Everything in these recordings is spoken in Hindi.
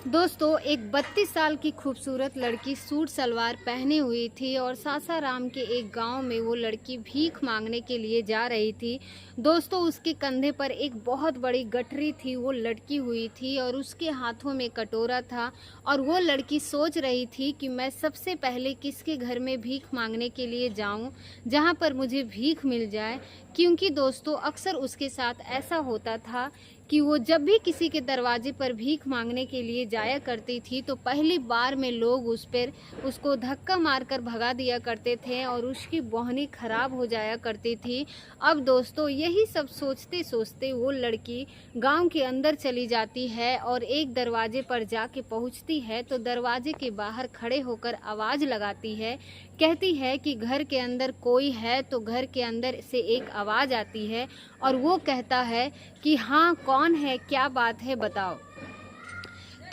दोस्तों, एक 32 साल की खूबसूरत लड़की सूट सलवार पहनी हुई थी और सासाराम के एक गांव में वो लड़की भीख मांगने के लिए जा रही थी। दोस्तों, उसके कंधे पर एक बहुत बड़ी गठरी थी, वो लटकी हुई थी और उसके हाथों में कटोरा था। और वो लड़की सोच रही थी कि मैं सबसे पहले किसके घर में भीख मांगने के लिए जाऊं, जहां पर मुझे भीख मिल जाए। क्योंकि दोस्तों, अक्सर उसके साथ ऐसा होता था कि वो जब भी किसी के दरवाजे पर भीख मांगने के लिए जाया करती थी तो पहली बार में लोग उसको धक्का मारकर भगा दिया करते थे और उसकी बोहनी खराब हो जाया करती थी। अब दोस्तों, यही सब सोचते सोचते वो लड़की गांव के अंदर चली जाती है और एक दरवाजे पर जाके पहुंचती है तो दरवाजे के बाहर खड़े होकर आवाज़ लगाती है। कहती है कि घर के अंदर कोई है, तो घर के अंदर से एक आवाज़ आती है और वो कहता है कि हाँ, कौन है, क्या बात है, बताओ।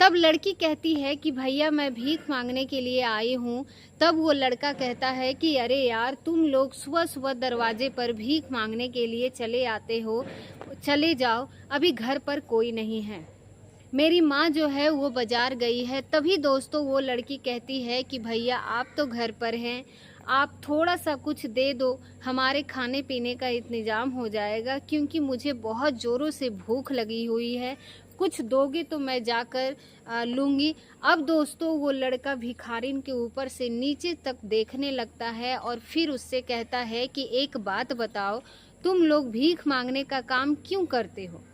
तब लड़की कहती है कि भैया, मैं भीख मांगने के लिए आई हूँ। तब वो लड़का कहता है कि अरे यार, तुम लोग सुबह सुबह दरवाजे पर भीख मांगने के लिए चले आते हो, चले जाओ, अभी घर पर कोई नहीं है, मेरी माँ जो है वो बाजार गई है। तभी दोस्तों वो लड़की कहती है कि भैया, आप तो घर पर हैं, आप थोड़ा सा कुछ दे दो, हमारे खाने पीने का इंतजाम हो जाएगा, क्योंकि मुझे बहुत ज़ोरों से भूख लगी हुई है, कुछ दोगे तो मैं जाकर लूँगी। अब दोस्तों वो लड़का भिखारिन के ऊपर से नीचे तक देखने लगता है और फिर उससे कहता है कि एक बात बताओ, तुम लोग भीख मांगने का काम क्यों करते हो?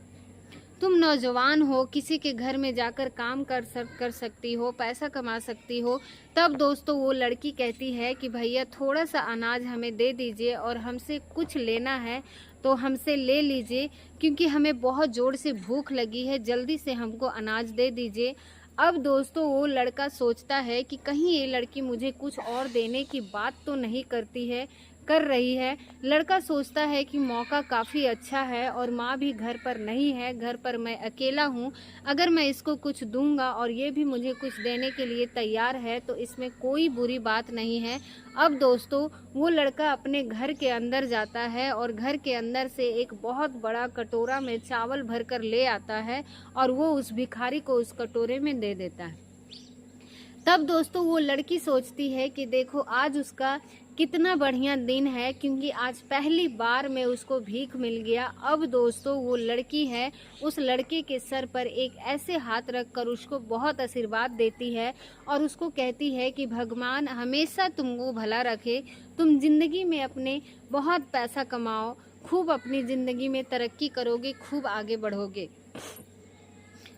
तुम नौजवान हो, किसी के घर में जाकर काम कर सकती हो, पैसा कमा सकती हो। तब दोस्तों वो लड़की कहती है कि भैया, थोड़ा सा अनाज हमें दे दीजिए और हमसे कुछ लेना है तो हमसे ले लीजिए, क्योंकि हमें बहुत ज़ोर से भूख लगी है, जल्दी से हमको अनाज दे दीजिए। अब दोस्तों वो लड़का सोचता है कि कहीं ये लड़की मुझे कुछ और देने की बात तो नहीं कर रही है। लड़का सोचता है कि मौका काफ़ी अच्छा है और माँ भी घर पर नहीं है, घर पर मैं अकेला हूँ। अगर मैं इसको कुछ दूंगा और ये भी मुझे कुछ देने के लिए तैयार है तो इसमें कोई बुरी बात नहीं है। अब दोस्तों वो लड़का अपने घर के अंदर जाता है और घर के अंदर से एक बहुत बड़ा कटोरा में चावल भर कर ले आता है और वो उस भिखारी को उस कटोरे में दे देता है। तब दोस्तों वो लड़की सोचती है कि देखो, आज उसका कितना बढ़िया दिन है, क्योंकि आज पहली बार में उसको भीख मिल गया। अब दोस्तों वो लड़की है, उस लड़के के सर पर एक ऐसे हाथ रखकर उसको बहुत आशीर्वाद देती है और उसको कहती है कि भगवान हमेशा तुमको भला रखे, तुम जिंदगी में अपने बहुत पैसा कमाओ, खूब अपनी ज़िंदगी में तरक्की करोगे, खूब आगे बढ़ोगे,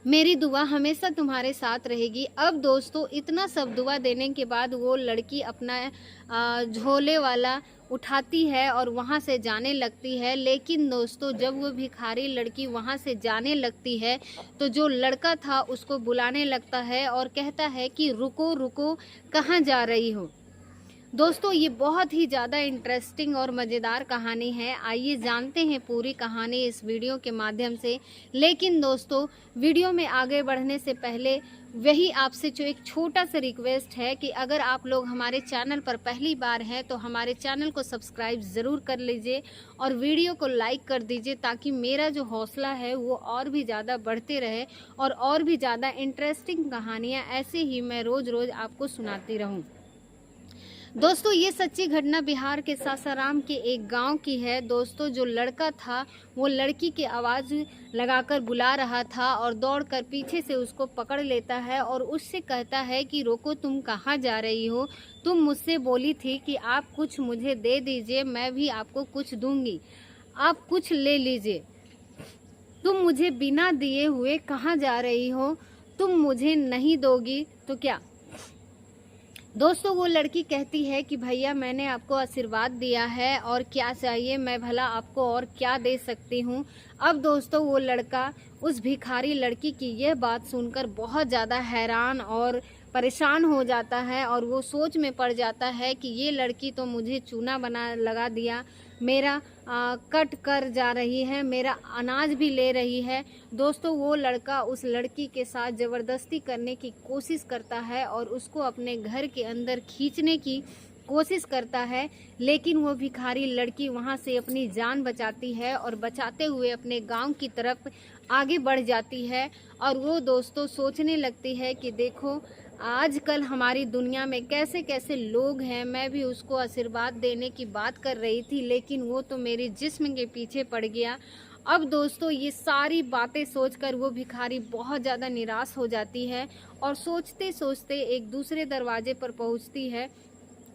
मेरी दुआ हमेशा तुम्हारे साथ रहेगी। अब दोस्तों इतना सब दुआ देने के बाद वो लड़की अपना झोले वाला उठाती है और वहाँ से जाने लगती है। लेकिन दोस्तों जब वो भिखारी लड़की वहाँ से जाने लगती है तो जो लड़का था उसको बुलाने लगता है और कहता है कि रुको रुको, कहाँ जा रही हो। दोस्तों ये बहुत ही ज़्यादा इंटरेस्टिंग और मज़ेदार कहानी है। आइए जानते हैं पूरी कहानी इस वीडियो के माध्यम से। लेकिन दोस्तों वीडियो में आगे बढ़ने से पहले वही आपसे जो एक छोटा सा रिक्वेस्ट है कि अगर आप लोग हमारे चैनल पर पहली बार हैं तो हमारे चैनल को सब्सक्राइब ज़रूर कर लीजिए और वीडियो को लाइक कर दीजिए, ताकि मेरा जो हौसला है वो और भी ज़्यादा बढ़ते रहे और भी ज़्यादा इंटरेस्टिंग कहानियाँ ऐसे ही मैं रोज़ रोज़ आपको सुनाती रहूँ। दोस्तों ये सच्ची घटना बिहार के सासाराम के एक गांव की है। दोस्तों जो लड़का था वो लड़की की आवाज़ लगाकर बुला रहा था और दौड़कर पीछे से उसको पकड़ लेता है और उससे कहता है कि रोको, तुम कहाँ जा रही हो? तुम मुझसे बोली थी कि आप कुछ मुझे दे दीजिए, मैं भी आपको कुछ दूंगी, आप कुछ ले लीजिए। तुम मुझे बिना दिए हुए कहाँ जा रही हो? तुम मुझे नहीं दोगी तो क्या? दोस्तों वो लड़की कहती है कि भैया, मैंने आपको आशीर्वाद दिया है और क्या चाहिए, मैं भला आपको और क्या दे सकती हूँ। अब दोस्तों वो लड़का उस भिखारी लड़की की यह बात सुनकर बहुत ज़्यादा हैरान और परेशान हो जाता है और वो सोच में पड़ जाता है कि ये लड़की तो मुझे चूना बना लगा दिया, मेरा कट कर जा रही है, मेरा अनाज भी ले रही है। दोस्तों वो लड़का उस लड़की के साथ ज़बरदस्ती करने की कोशिश करता है और उसको अपने घर के अंदर खींचने की कोशिश करता है, लेकिन वो भिखारी लड़की वहाँ से अपनी जान बचाती है और बचाते हुए अपने गांव की तरफ आगे बढ़ जाती है। और वो दोस्तों सोचने लगती है कि देखो आजकल हमारी दुनिया में कैसे कैसे लोग हैं। मैं भी उसको आशीर्वाद देने की बात कर रही थी, लेकिन वो तो मेरे जिस्म के पीछे पड़ गया। अब दोस्तों ये सारी बातें सोचकर वो भिखारी बहुत ज़्यादा निराश हो जाती है और सोचते सोचते एक दूसरे दरवाजे पर पहुंचती है।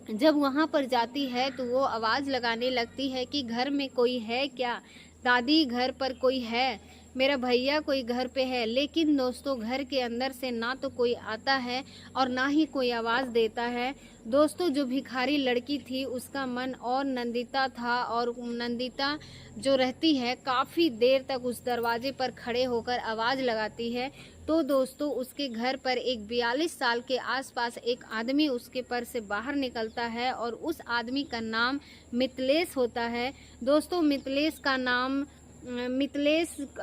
जब वहाँ पर जाती है तो वो आवाज़ लगाने लगती है कि घर में कोई है क्या? दादी घर पर कोई है? मेरा भैया कोई घर पे है? लेकिन दोस्तों घर के अंदर से ना तो कोई आता है और ना ही कोई आवाज़ देता है। दोस्तों जो भिखारी लड़की थी उसका मन और नंदिता था, और नंदिता जो रहती है काफ़ी देर तक उस दरवाजे पर खड़े होकर आवाज़ लगाती है। तो दोस्तों उसके घर पर एक 42 साल के आसपास एक आदमी उसके पर से बाहर निकलता है और उस आदमी का नाम मितलेश होता है। दोस्तों मितलेश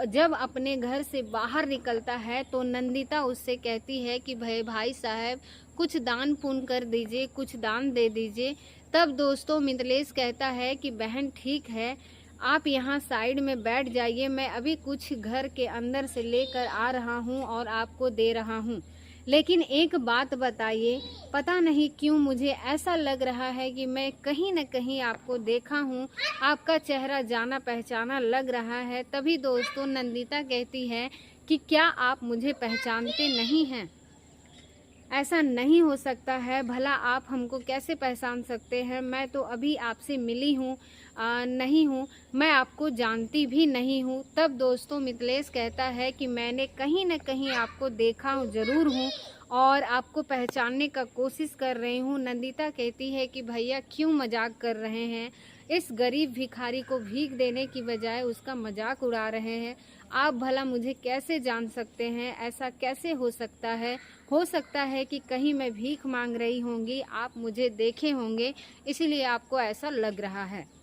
जब अपने घर से बाहर निकलता है तो नंदिता उससे कहती है कि भाई साहब कुछ दान पुण्य कर दीजिए, कुछ दान दे दीजिए। तब दोस्तों मितलेश कहता है कि बहन ठीक है, आप यहाँ साइड में बैठ जाइए, मैं अभी कुछ घर के अंदर से लेकर आ रहा हूँ और आपको दे रहा हूँ। लेकिन एक बात बताइए, पता नहीं क्यों मुझे ऐसा लग रहा है कि मैं कहीं न कहीं आपको देखा हूँ, आपका चेहरा जाना पहचाना लग रहा है। तभी दोस्तों नंदिता कहती है कि क्या आप मुझे पहचानते नहीं हैं? ऐसा नहीं हो सकता है, भला आप हमको कैसे पहचान सकते हैं? मैं तो अभी आपसे मिली हूँ नहीं हूँ, मैं आपको जानती भी नहीं हूँ। तब दोस्तों मितलेश कहता है कि मैंने कहीं न कहीं आपको देखा ज़रूर हूँ और आपको पहचानने का कोशिश कर रही हूँ। नंदिता कहती है कि भैया क्यों मजाक कर रहे हैं? इस गरीब भिखारी को भीख देने की बजाय उसका मजाक उड़ा रहे हैं। आप भला मुझे कैसे जान सकते हैं? ऐसा कैसे हो सकता है? हो सकता है कि कहीं मैं भीख मांग रही होंगी, आप मुझे देखे होंगे, इसीलिए आपको ऐसा लग रहा है।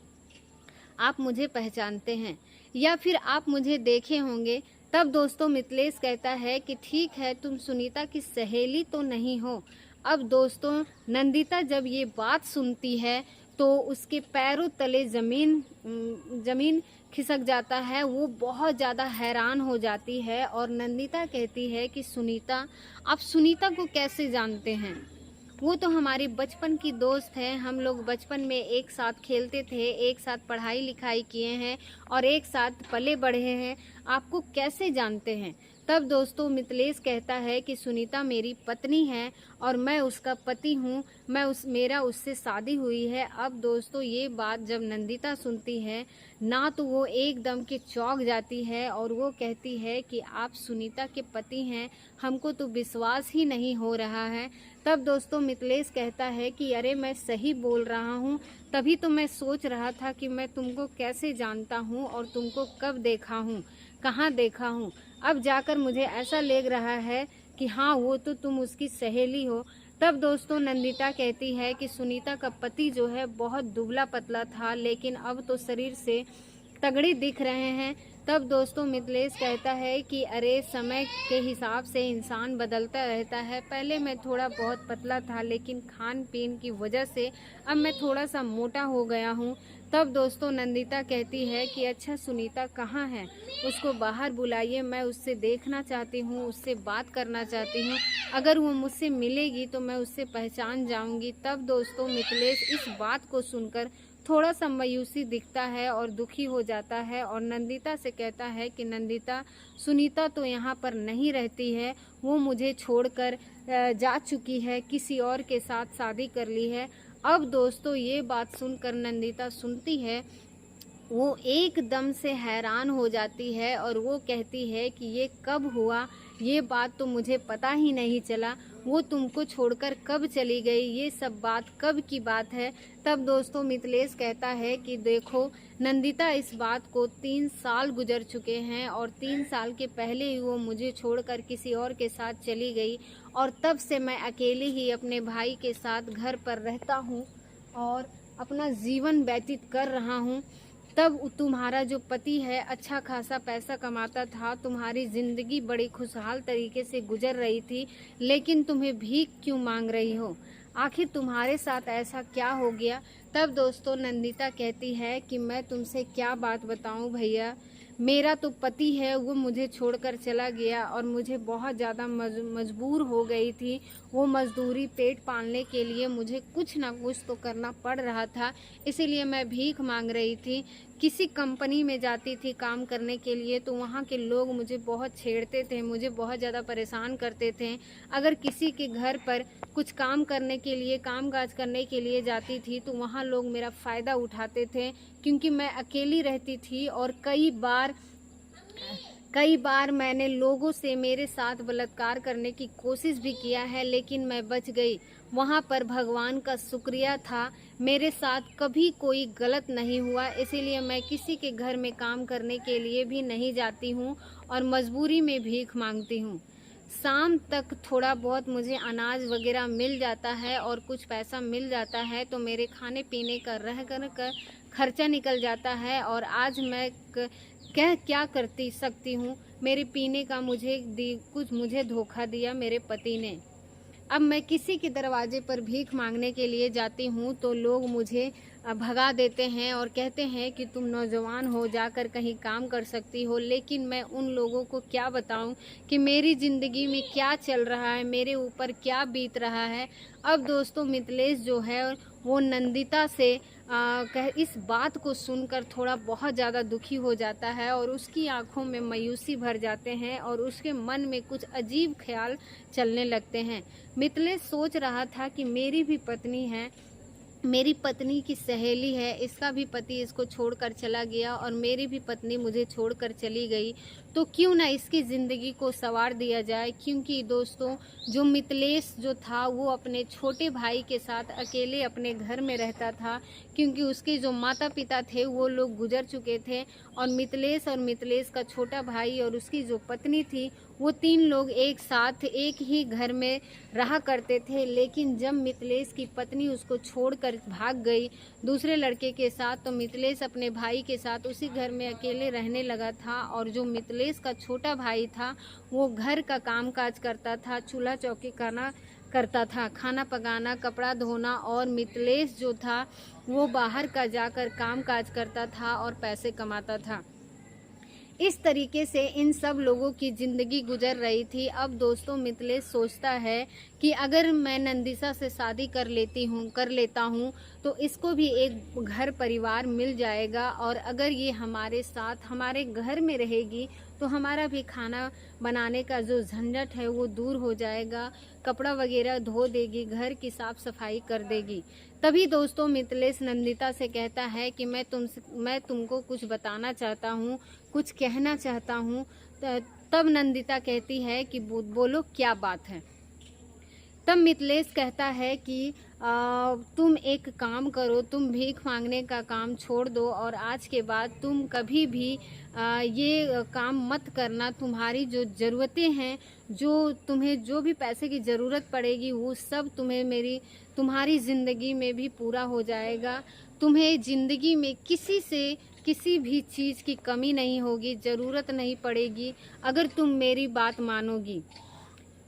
आप मुझे पहचानते हैं या फिर आप मुझे देखे होंगे। तब दोस्तों मितलेश कहता है कि ठीक है, तुम सुनीता की सहेली तो नहीं हो। अब दोस्तों नंदिता जब ये बात सुनती है तो उसके पैरों तले जमीन खिसक जाता है। वो बहुत ज़्यादा हैरान हो जाती है और नंदिता कहती है कि सुनीता, आप सुनीता को कैसे जानते हैं? वो तो हमारी बचपन की दोस्त है, हम लोग बचपन में एक साथ खेलते थे, एक साथ पढ़ाई लिखाई किए हैं और एक साथ पले बढ़े हैं, आपको कैसे जानते हैं? तब दोस्तों मितलेश कहता है कि सुनीता मेरी पत्नी है और मैं उसका पति हूँ, मेरा उससे शादी हुई है। अब दोस्तों ये बात जब नंदिता सुनती है ना तो वो एकदम के चौंक जाती है और वो कहती है कि आप सुनीता के पति हैं, हमको तो विश्वास ही नहीं हो रहा है। तब दोस्तों मितलेश कहता है कि अरे मैं सही बोल रहा हूँ, तभी तो मैं सोच रहा था कि मैं तुमको कैसे जानता हूँ और तुमको कब देखा हूँ, कहाँ देखा हूँ। अब जाकर मुझे ऐसा लग रहा है कि हाँ वो तो तुम उसकी सहेली हो। तब दोस्तों नंदिता कहती है कि सुनीता का पति जो है बहुत दुबला पतला था, लेकिन अब तो शरीर से तगड़े दिख रहे हैं। तब दोस्तों मितलेश कहता है कि अरे समय के हिसाब से इंसान बदलता रहता है, पहले मैं थोड़ा बहुत पतला था लेकिन खान पीन की वजह से अब मैं थोड़ा सा मोटा हो गया हूँ। तब दोस्तों नंदिता कहती है कि अच्छा सुनीता कहाँ है, उसको बाहर बुलाइए, मैं उससे देखना चाहती हूँ, उससे बात करना चाहती हूँ, अगर वो मुझसे मिलेगी तो मैं उससे पहचान जाऊँगी। तब दोस्तों मितलेश इस बात को सुनकर थोड़ा सा मायूसी दिखता है और दुखी हो जाता है और नंदिता से कहता है कि नंदिता, सुनीता तो यहाँ पर नहीं रहती है, वो मुझे छोड़कर जा चुकी है, किसी और के साथ शादी कर ली है। अब दोस्तों ये बात सुनकर नंदिता सुनती है, वो एकदम से हैरान हो जाती है और वो कहती है कि ये कब हुआ, ये बात तो मुझे पता ही नहीं चला, वो तुमको छोड़कर कब चली गई, ये सब बात कब की बात है। तब दोस्तों मितलेश कहता है कि देखो नंदिता, इस बात को 3 साल गुजर चुके हैं और 3 साल के पहले ही वो मुझे छोड़कर किसी और के साथ चली गई और तब से मैं अकेले ही अपने भाई के साथ घर पर रहता हूँ और अपना जीवन व्यतीत कर रहा हूँ। तब तुम्हारा जो पति है अच्छा खासा पैसा कमाता था, तुम्हारी ज़िंदगी बड़ी खुशहाल तरीके से गुजर रही थी, लेकिन तुम्हें भीख क्यों मांग रही हो? आखिर तुम्हारे साथ ऐसा क्या हो गया। तब दोस्तों नंदिता कहती है कि मैं तुमसे क्या बात बताऊं भैया, मेरा तो पति है वो मुझे छोड़कर चला गया और मुझे बहुत ज़्यादा मजबूर हो गई थी। वो मजदूरी पेट पालने के लिए मुझे कुछ ना कुछ तो करना पड़ रहा था, इसीलिए मैं भीख मांग रही थी। किसी कंपनी में जाती थी काम करने के लिए तो वहाँ के लोग मुझे बहुत छेड़ते थे, मुझे बहुत ज़्यादा परेशान करते थे। अगर किसी के घर पर कुछ काम करने के लिए, काम काज करने के लिए जाती थी तो वहाँ लोग मेरा फ़ायदा उठाते थे, क्योंकि मैं अकेली रहती थी। और कई बार मैंने लोगों से मेरे साथ बलात्कार करने की कोशिश भी किया है, लेकिन मैं बच गई। वहाँ पर भगवान का शुक्रिया था, मेरे साथ कभी कोई गलत नहीं हुआ, इसीलिए मैं किसी के घर में काम करने के लिए भी नहीं जाती हूँ और मजबूरी में भीख मांगती हूँ। शाम तक थोड़ा बहुत मुझे अनाज वगैरह मिल जाता है और कुछ पैसा मिल जाता है तो मेरे खाने पीने का रह कर खर्चा निकल जाता है। और आज मैं क्या करती सकती हूँ, मेरे पीने का मुझे धोखा दिया मेरे पति ने। अब मैं किसी के दरवाजे पर भीख मांगने के लिए जाती हूँ तो लोग मुझे भगा देते हैं और कहते हैं कि तुम नौजवान हो, जाकर कहीं काम कर सकती हो। लेकिन मैं उन लोगों को क्या बताऊं कि मेरी ज़िंदगी में क्या चल रहा है, मेरे ऊपर क्या बीत रहा है। अब दोस्तों मिथिलेश जो है वो नंदिता से इस बात को सुनकर थोड़ा बहुत ज़्यादा दुखी हो जाता है और उसकी आंखों में मायूसी भर जाते हैं और उसके मन में कुछ अजीब ख्याल चलने लगते हैं। मिथिलेश सोच रहा था कि मेरी भी पत्नी है, मेरी पत्नी की सहेली है, इसका भी पति इसको छोड़कर चला गया और मेरी भी पत्नी मुझे छोड़कर चली गई, तो क्यों ना इसकी ज़िंदगी को संवार दिया जाए। क्योंकि दोस्तों जो मिथिलेश जो था वो अपने छोटे भाई के साथ अकेले अपने घर में रहता था, क्योंकि उसके जो माता पिता थे वो लोग गुजर चुके थे और मिथिलेश का छोटा भाई और उसकी जो पत्नी थी वो 3 लोग एक साथ एक ही घर में रहा करते थे। लेकिन जब मिथिलेश की पत्नी उसको छोड़कर भाग गई दूसरे लड़के के साथ, तो मिथिलेश अपने भाई के साथ उसी घर में अकेले रहने लगा था। और जो मिथिलेश का छोटा भाई था वो घर का कामकाज करता था, चूल्हा चौकी करता था, खाना पकाना, कपड़ा धोना, और मिथिलेश जो था वो बाहर का जाकर कामकाज करता था और पैसे कमाता था। इस तरीके से इन सब लोगों की ज़िंदगी गुजर रही थी। अब दोस्तों मिथिलेश सोचता है कि अगर मैं नंदिता से शादी कर लेता हूँ तो इसको भी एक घर परिवार मिल जाएगा, और अगर ये हमारे साथ हमारे घर में रहेगी तो हमारा भी खाना बनाने का जो झंझट है वो दूर हो जाएगा, कपड़ा वगैरह धो देगी, घर की साफ सफाई कर देगी। तभी दोस्तों मिथिलेश नंदिता से कहता है कि मैं तुमको कुछ बताना चाहता हूँ, कुछ कहना चाहता हूँ। तब नंदिता कहती है कि बोलो क्या बात है। तब मिथिलेश कहता है कि तुम एक काम करो, तुम भीख मांगने का काम छोड़ दो और आज के बाद तुम कभी भी ये काम मत करना। तुम्हारी जो ज़रूरतें हैं, जो तुम्हें जो भी पैसे की ज़रूरत पड़ेगी वो सब तुम्हारी ज़िंदगी में भी पूरा हो जाएगा। तुम्हें ज़िंदगी में किसी भी चीज़ की कमी नहीं होगी, ज़रूरत नहीं पड़ेगी अगर तुम मेरी बात मानोगी।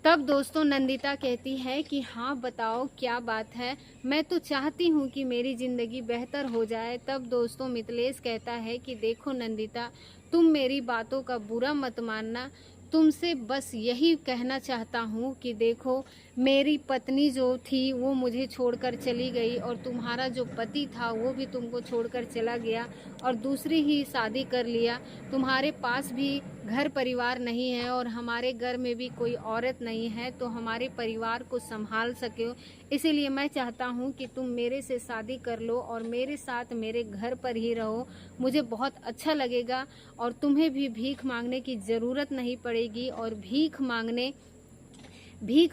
तब दोस्तों नंदिता कहती है कि हाँ बताओ क्या बात है, मैं तो चाहती हूँ कि मेरी ज़िंदगी बेहतर हो जाए। तब दोस्तों मिथिलेश कहता है कि देखो नंदिता, तुम मेरी बातों का बुरा मत मानना, तुमसे बस यही कहना चाहता हूँ कि देखो मेरी पत्नी जो थी वो मुझे छोड़कर चली गई और तुम्हारा जो पति था वो भी तुमको छोड़कर चला गया और दूसरी ही शादी कर लिया। तुम्हारे पास भी घर परिवार नहीं है और हमारे घर में भी कोई औरत नहीं है तो हमारे परिवार को संभाल सके। इसीलिए मैं चाहता हूँ कि तुम मेरे से शादी कर लो और मेरे साथ मेरे घर पर ही रहो, मुझे बहुत अच्छा लगेगा और तुम्हें भी भीख मांगने की ज़रूरत नहीं पड़ेगी और भीख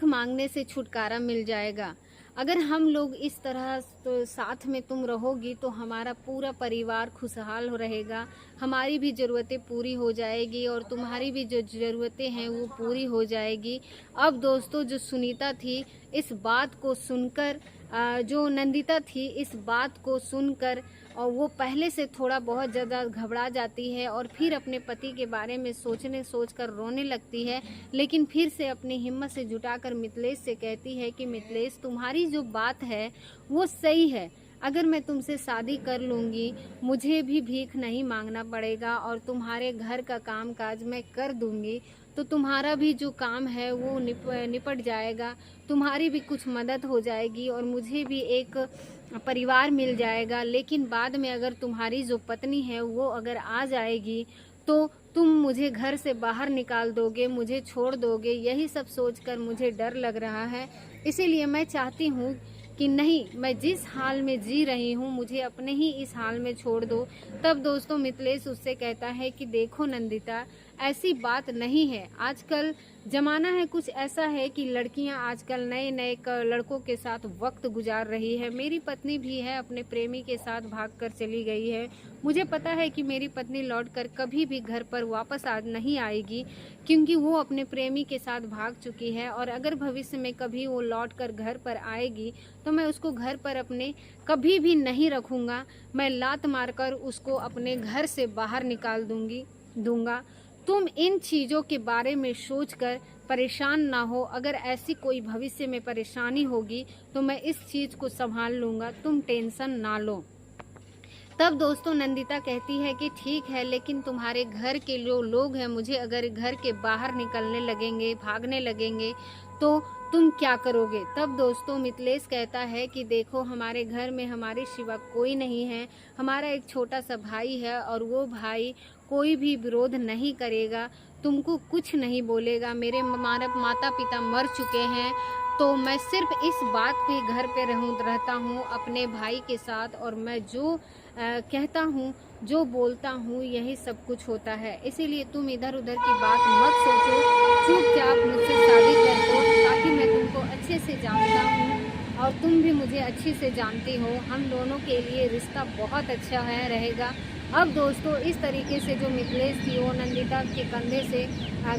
मांगने से छुटकारा मिल जाएगा। अगर हम लोग इस तरह तो साथ में तुम रहोगी तो हमारा पूरा परिवार खुशहाल रहेगा, हमारी भी ज़रूरतें पूरी हो जाएगी और तुम्हारी भी जो ज़रूरतें हैं वो पूरी हो जाएगी। अब दोस्तों जो सुनीता थी इस बात को सुनकर, जो नंदिता थी इस बात को सुनकर और वो पहले से थोड़ा बहुत ज़्यादा घबरा जाती है और फिर अपने पति के बारे में सोच कर रोने लगती है। लेकिन फिर से अपनी हिम्मत से जुटाकर मिथिलेश से कहती है कि मिथिलेश, तुम्हारी जो बात है वो सही है। अगर मैं तुमसे शादी कर लूँगी, मुझे भी भीख नहीं मांगना पड़ेगा और तुम्हारे घर का काम काज मैं कर दूँगी, तो तुम्हारा भी जो काम है वो निपट जाएगा, तुम्हारी भी कुछ मदद हो जाएगी और मुझे भी एक परिवार मिल जाएगा। लेकिन बाद में अगर तुम्हारी जो पत्नी है वो अगर आ जाएगी तो तुम मुझे घर से बाहर निकाल दोगे, मुझे छोड़ दोगे। यही सब सोचकर मुझे डर लग रहा है। इसीलिए मैं चाहती हूँ कि नहीं, मैं जिस हाल में जी रही हूँ मुझे अपने ही इस हाल में छोड़ दो। तब दोस्तों मिथिलेश उससे कहता है कि देखो नंदिता, ऐसी बात नहीं है। आजकल ज़माना है कुछ ऐसा है कि लड़कियां आजकल नए नए लड़कों के साथ वक्त गुजार रही है। मेरी पत्नी भी है, अपने प्रेमी के साथ भागकर चली गई है। मुझे पता है कि मेरी पत्नी लौटकर कभी भी घर पर वापस आज नहीं आएगी, क्योंकि वो अपने प्रेमी के साथ भाग चुकी है। और अगर भविष्य में कभी वो लौटकर घर पर आएगी तो मैं उसको घर पर अपने कभी भी नहीं रखूँगा। मैं लात मारकर उसको अपने घर से बाहर निकाल दूंगा। तुम इन चीज़ों के बारे में सोचकर परेशान ना हो। अगर ऐसी कोई भविष्य में परेशानी होगी तो मैं इस चीज़ को संभाल लूँगा, तुम टेंशन ना लो। तब दोस्तों नंदिता कहती है कि ठीक है, लेकिन तुम्हारे घर के जो लोग हैं मुझे अगर घर के बाहर निकलने लगेंगे, भागने लगेंगे तो तुम क्या करोगे। तब दोस्तों मिथिलेश कहता है कि देखो, हमारे घर में हमारे सिवा कोई नहीं है। हमारा एक छोटा सा भाई है और वो भाई कोई भी विरोध नहीं करेगा, तुमको कुछ नहीं बोलेगा। मेरे माता पिता मर चुके हैं, तो मैं सिर्फ इस बात पे घर पे रहता हूँ अपने भाई के साथ, और मैं जो कहता हूँ, जो बोलता हूँ, यही सब कुछ होता है। इसीलिए तुम इधर उधर की बात मत सोचो, चुपचाप मुझसे शादी कर दो, ताकि मैं तुमको अच्छे से जानता हूँ और तुम भी मुझे अच्छे से जानती हो। हम दोनों के लिए रिश्ता बहुत अच्छा है रहेगा। अब दोस्तों इस तरीके से जो मिथिलेश थी वो नंदिता के कंधे से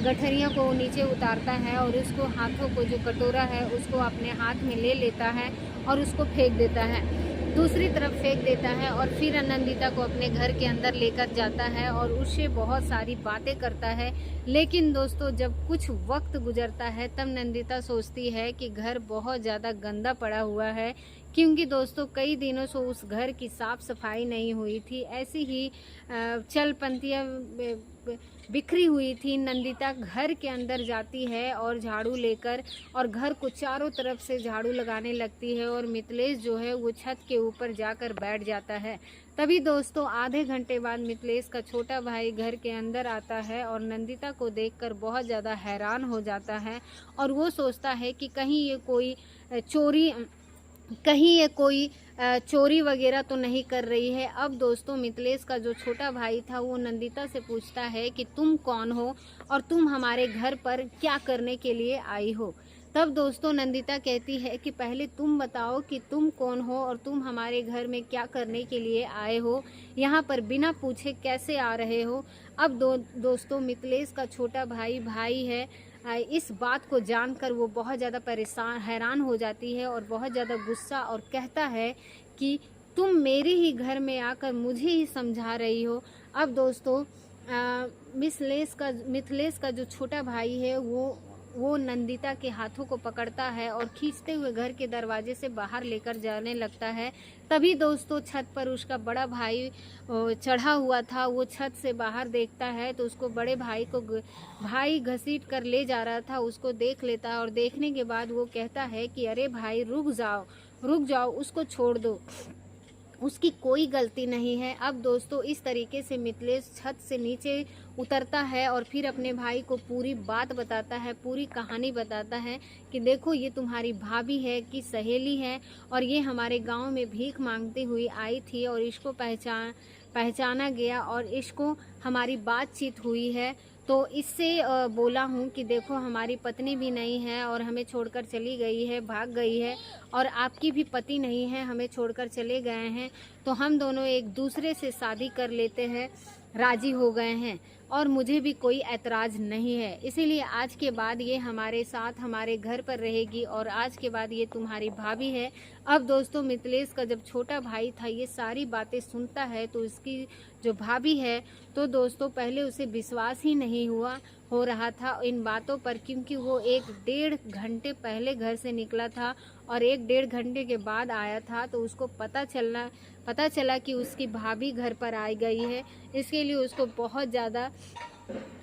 गठरिया को नीचे उतारता है और उसको हाथों को, जो कटोरा है उसको अपने हाथ में ले लेता है और उसको फेंक देता है, दूसरी तरफ फेंक देता है। और फिर नंदिता को अपने घर के अंदर लेकर जाता है और उससे बहुत सारी बातें करता है। लेकिन दोस्तों जब कुछ वक्त गुजरता है तब नंदिता सोचती है कि घर बहुत ज़्यादा गंदा पड़ा हुआ है, क्योंकि दोस्तों कई दिनों से उस घर की साफ सफाई नहीं हुई थी। ऐसी ही चल पंथियाँ बिखरी हुई थी। नंदिता घर के अंदर जाती है और झाड़ू लेकर और घर को चारों तरफ से झाड़ू लगाने लगती है, और मिथिलेश जो है वो छत के ऊपर जाकर बैठ जाता है। तभी दोस्तों आधे घंटे बाद मिथिलेश का छोटा भाई घर के अंदर आता है और नंदिता को देखकर बहुत ज़्यादा हैरान हो जाता है और वो सोचता है कि कहीं ये कोई चोरी वगैरह तो नहीं कर रही है। अब दोस्तों मिथिलेश का जो छोटा भाई था वो नंदिता से पूछता है कि तुम कौन हो और तुम हमारे घर पर क्या करने के लिए आई हो। तब दोस्तों नंदिता कहती है कि पहले तुम बताओ कि तुम कौन हो और तुम हमारे घर में क्या करने के लिए आए हो, यहाँ पर बिना पूछे कैसे आ रहे हो। अब दोस्तों मिथिलेश का छोटा भाई है, इस बात को जानकर वो बहुत ज़्यादा हैरान हो जाती है और बहुत ज़्यादा गुस्सा, और कहता है कि तुम मेरे ही घर में आकर मुझे ही समझा रही हो। अब दोस्तों मिथिलेश का जो छोटा भाई है वो नंदिता के हाथों को पकड़ता है और खींचते हुए घर के दरवाजे से बाहर लेकर जाने लगता है। तभी दोस्तों छत पर उसका बड़ा भाई चढ़ा हुआ था। वो छत से बाहर देखता है तो उसको बड़े भाई घसीट कर ले जा रहा था, उसको देख लेता है और देखने के बाद वो कहता है कि अरे भाई रुक जाओ, उसको छोड़ दो, उसकी कोई गलती नहीं है। अब दोस्तों इस तरीके से मिथिलेश छत से नीचे उतरता है और फिर अपने भाई को पूरी बात बताता है, पूरी कहानी बताता है कि देखो ये तुम्हारी भाभी है कि सहेली है और ये हमारे गांव में भीख मांगती हुई आई थी और इसको पहचाना गया और इसको हमारी बातचीत हुई है, तो इससे बोला हूँ कि देखो हमारी पत्नी भी नहीं है और हमें छोड़कर चली गई है, भाग गई है, और आपकी भी पति नहीं है, हमें छोड़कर चले गए हैं, तो हम दोनों एक दूसरे से शादी कर लेते हैं, राजी हो गए हैं। और मुझे भी कोई ऐतराज़ नहीं है। इसीलिए आज के बाद ये हमारे साथ हमारे घर पर रहेगी और आज के बाद ये तुम्हारी भाभी है। अब दोस्तों मिथिलेश का जब छोटा भाई था ये सारी बातें सुनता है तो इसकी जो भाभी है तो दोस्तों पहले उसे विश्वास ही नहीं हो रहा था इन बातों पर, क्योंकि वो 1-1.5 घंटे पहले घर से निकला था और 1-1.5 घंटे के बाद आया था। तो उसको पता चला कि उसकी भाभी घर पर आ गई है। इसके लिए उसको बहुत ज़्यादा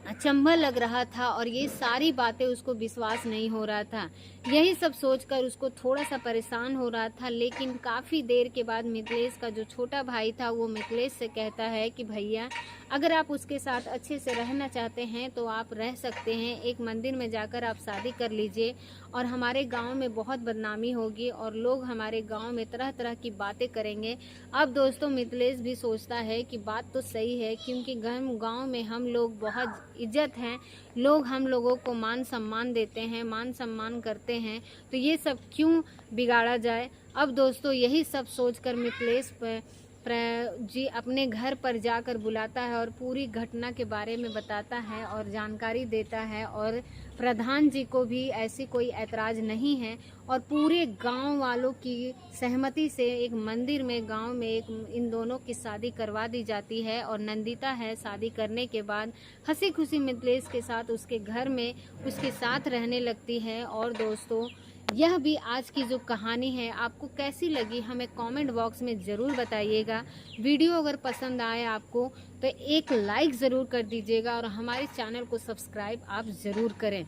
अचंभा लग रहा था और ये सारी बातें उसको विश्वास नहीं हो रहा था। यही सब सोचकर उसको थोड़ा सा परेशान हो रहा था। लेकिन काफ़ी देर के बाद मिथिलेश का जो छोटा भाई था वो मिथिलेश से कहता है कि भैया अगर आप उसके साथ अच्छे से रहना चाहते हैं तो आप रह सकते हैं, एक मंदिर में जाकर आप शादी कर लीजिए और हमारे गांव में बहुत बदनामी होगी और लोग हमारे गांव में तरह तरह की बातें करेंगे। अब दोस्तों मिथिलेश भी सोचता है कि बात तो सही है, क्योंकि गांव में हम लोग बहुत इज्जत हैं, लोग हम लोगों को मान सम्मान देते हैं, मान सम्मान करते हैं, तो ये सब क्यों बिगाड़ा जाए। अब दोस्तों यही सब सोचकर मिथिलेश जी अपने घर पर जाकर बुलाता है और पूरी घटना के बारे में बताता है और जानकारी देता है और प्रधान जी को भी ऐसी कोई ऐतराज़ नहीं है और पूरे गांव वालों की सहमति से एक मंदिर में गांव में एक इन दोनों की शादी करवा दी जाती है। और नंदिता है शादी करने के बाद हंसी खुशी मिथिलेश के साथ उसके घर में उसके साथ रहने लगती है। और दोस्तों यह भी आज की जो कहानी है आपको कैसी लगी हमें कमेंट बॉक्स में ज़रूर बताइएगा। वीडियो अगर पसंद आए आपको तो एक लाइक ज़रूर कर दीजिएगा और हमारे चैनल को सब्सक्राइब आप ज़रूर करें।